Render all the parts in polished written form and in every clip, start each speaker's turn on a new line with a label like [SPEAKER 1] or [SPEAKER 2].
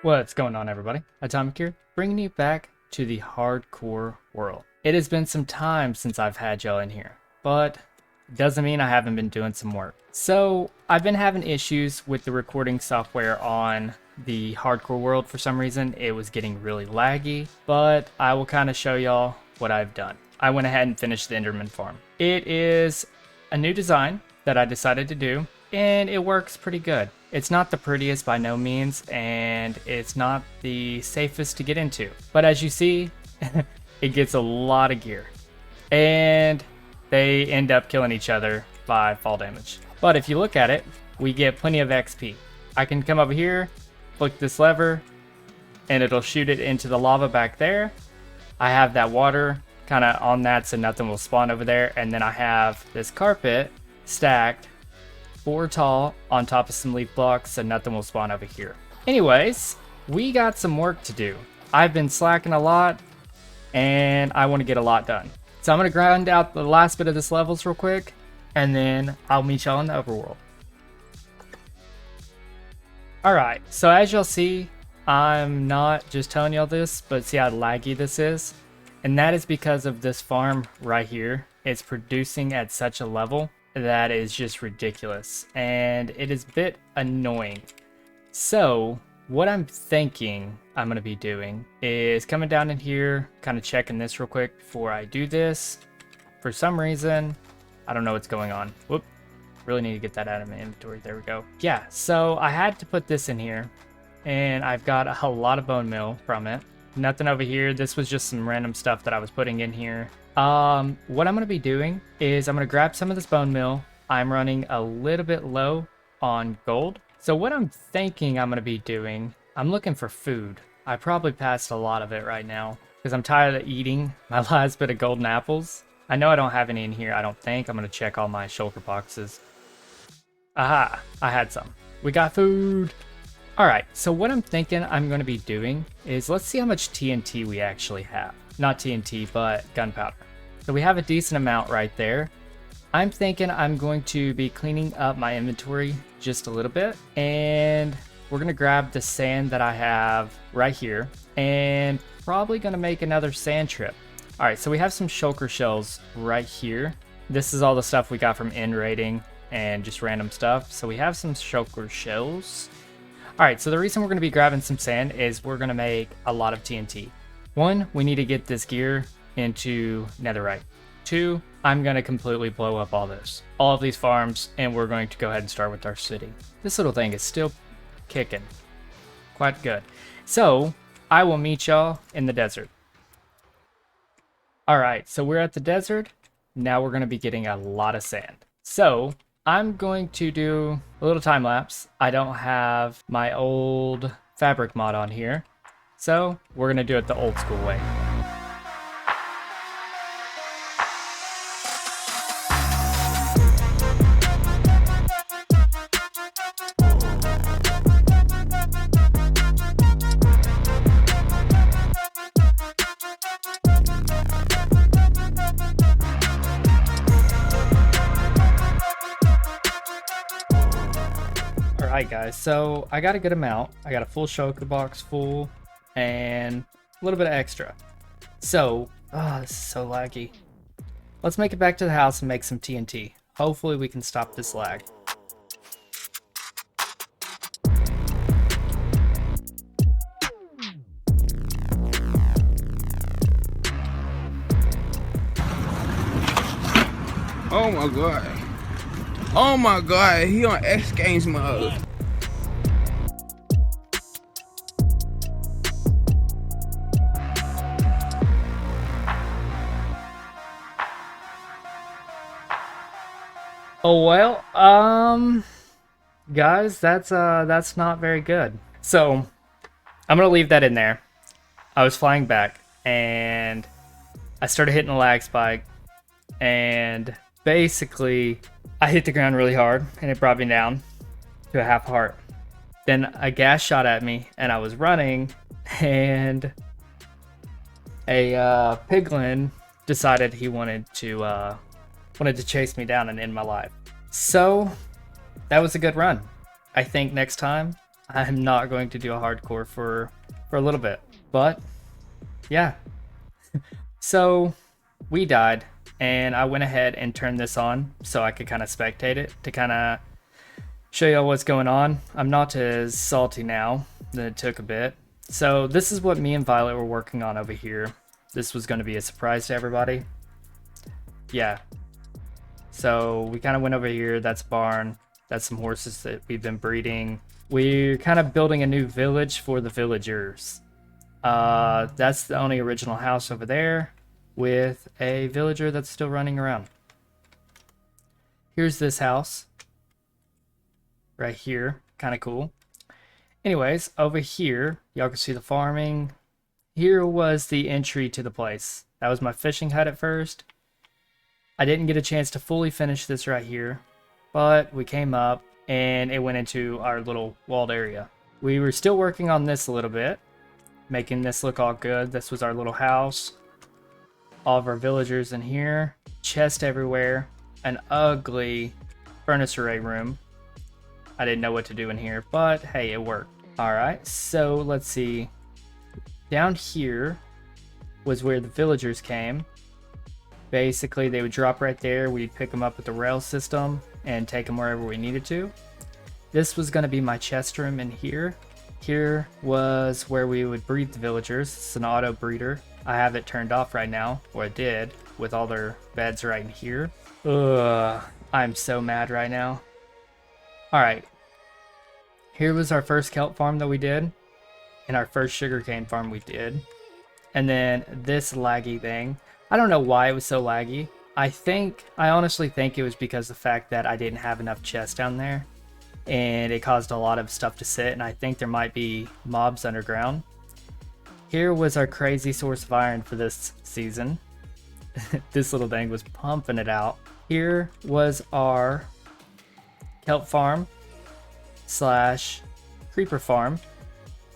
[SPEAKER 1] What's going on, everybody? Atomic here, bringing you back to the hardcore world. It has been some time since I've had y'all in here, but it doesn't mean I haven't been doing some work. So I've been having issues with the recording software on the hardcore world. For some reason it was getting really laggy, but I will kind of show y'all what I've done. I went ahead and finished the Enderman Farm. It is a new design that I decided to do, and it works pretty good. It's not the prettiest by no means, and it's not the safest to get into. But as you see, it gets a lot of gear. And they end up killing each other by fall damage. But if you look at it, we get plenty of XP. I can come over here, flick this lever, and it'll shoot it into the lava back there. I have that water kind of on that so nothing will spawn over there. And then I have this carpet stacked 4 tall on top of some leaf blocks so nothing will spawn over here. Anyways, we got some work to do. I've been slacking a lot and I want to get a lot done. So I'm going to grind out the last bit of this levels real quick, and then I'll meet y'all in the overworld. Alright, so as y'all see, I'm not just telling y'all this, but see how laggy this is? And that is because of this farm right here. It's producing at such a level that is just ridiculous, and it is a bit annoying. So what I'm thinking I'm going to be doing is coming down in here, kind of checking this real quick before I do this. For some reason, I don't know what's going on. Whoop, really need to get that out of my inventory. There we go. Yeah, so I had to put this in here, and I've got a lot of bone meal from it. Nothing over here. This was just some random stuff that I was putting in here. What I'm going to be doing is I'm going to grab some of this bone meal. I'm running a little bit low on gold. So what I'm thinking I'm going to be doing, I'm looking for food. I probably passed a lot of it right now because I'm tired of eating my last bit of golden apples. I know I don't have any in here, I don't think. I'm going to check all my shulker boxes. Aha, I had some. We got food. Alright, so what I'm thinking I'm going to be doing is let's see how much TNT we actually have. Not TNT, but gunpowder. So we have a decent amount right there. I'm thinking I'm going to be cleaning up my inventory just a little bit. And we're going to grab the sand that I have right here. And probably going to make another sand trip. Alright, so we have some shulker shells right here. This is all the stuff we got from end raiding and just random stuff. So we have some shulker shells. Alright, so the reason we're going to be grabbing some sand is we're going to make a lot of TNT. 1, we need to get this gear into netherite. 2, I'm going to completely blow up all of these farms, and we're going to go ahead and start with our city. This little thing is still kicking. Quite good. So, I will meet y'all in the desert. Alright, so we're at the desert. Now we're going to be getting a lot of sand. So, I'm going to do a little time lapse. I don't have my old fabric mod on here, so we're going to do it the old school way. Alright guys, so I got a good amount. I got a full shulker box full and a little bit of extra. So, this is so laggy. Let's make it back to the house and make some TNT. Hopefully we can stop this lag.
[SPEAKER 2] Oh my god. Oh my god, he on X Games mode.
[SPEAKER 1] Oh well, guys, that's not very good. So, I'm gonna leave that in there. I was flying back and I started hitting the lag spike, and basically I hit the ground really hard and it brought me down to a half heart. Then a gas shot at me and I was running, and a piglin decided he wanted to chase me down and end my life. So that was a good run. I think next time I'm not going to do a hardcore for a little bit. But yeah. So we died, and I went ahead and turned this on so I could kind of spectate it to kind of show y'all what's going on. I'm not as salty now than it took a bit. So this is what me and Violet were working on over here. This was going to be a surprise to everybody. Yeah. So we kind of went over here. That's a barn. That's some horses that we've been breeding. We're kind of building a new village for the villagers. That's the only original house over there with a villager that's still running around. Here's this house right here. Kind of cool. Anyways, over here, y'all can see the farming. Here was the entry to the place. That was my fishing hut at first. I didn't get a chance to fully finish this right here, but we came up and it went into our little walled area. We were still working on this a little bit, making this look all good. This was our little house. All of our villagers in here. Chest everywhere. An ugly furnace array room. I didn't know what to do in here, but hey, it worked. Alright, so let's see. Down here was where the villagers came. Basically, they would drop right there. We'd pick them up with the rail system and take them wherever we needed to. This was going to be my chest room in here. Here was where we would breed the villagers. It's an auto breeder. I have it turned off right now, or it did, with all their beds right in here. Ugh, I'm so mad right now. Alright. Here was our first kelp farm that we did, and our first sugarcane farm we did. And then this laggy thing. I don't know why it was so laggy. I honestly think it was because of the fact that I didn't have enough chests down there. And it caused a lot of stuff to sit, and I think there might be mobs underground. Here was our crazy source of iron for this season. This little thing was pumping it out. Here was our Kelp Farm / Creeper Farm.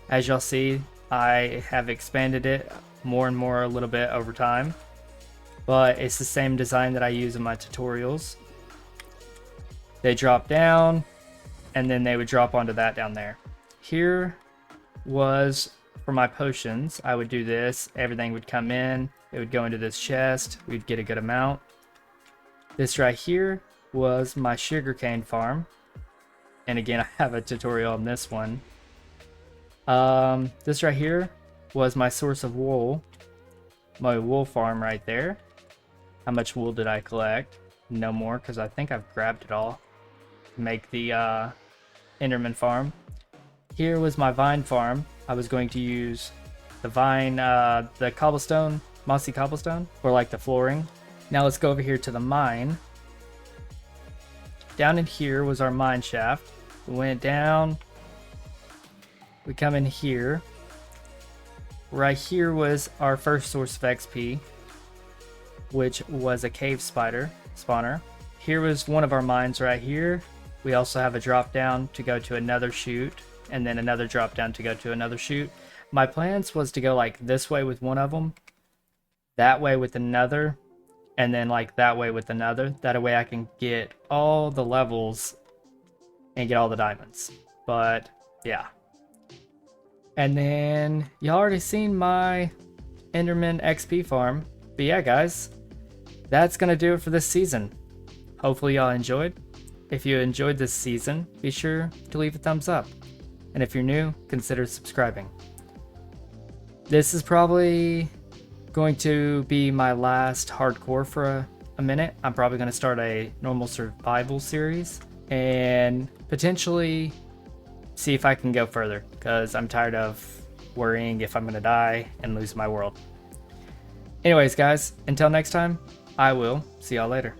[SPEAKER 1] As y'all see, I have expanded it more and more a little bit over time, but it's the same design that I use in my tutorials. They drop down, and then they would drop onto that down there. Here was for my potions. I would do this. Everything would come in. It would go into this chest. We'd get a good amount. This right here was my sugarcane farm. And again, I have a tutorial on this one. This right here was my source of wool. My wool farm right there. How much wool did I collect? No more, because I think I've grabbed it all to make the Enderman Farm. Here was my vine farm. I was going to use the vine, the cobblestone, mossy cobblestone, for like the flooring. Now let's go over here to the mine. Down in here was our mine shaft. We went down. We come in here. Right here was our first source of XP, which was a cave spider spawner. Here was one of our mines right here. We also have a drop down to go to another chute, and then another drop down to go to another chute. My plans was to go like this way with one of them, that way with another, and then like that way with another. That way I can get all the levels and get all the diamonds. But yeah. And then you already seen my Enderman XP farm. But yeah, guys, that's gonna do it for this season. Hopefully y'all enjoyed. If you enjoyed this season, be sure to leave a thumbs up. And if you're new, consider subscribing. This is probably going to be my last hardcore for a minute. I'm probably going to start a normal survival series and potentially see if I can go further, because I'm tired of worrying if I'm going to die and lose my world. Anyways, guys, until next time, I will see y'all later.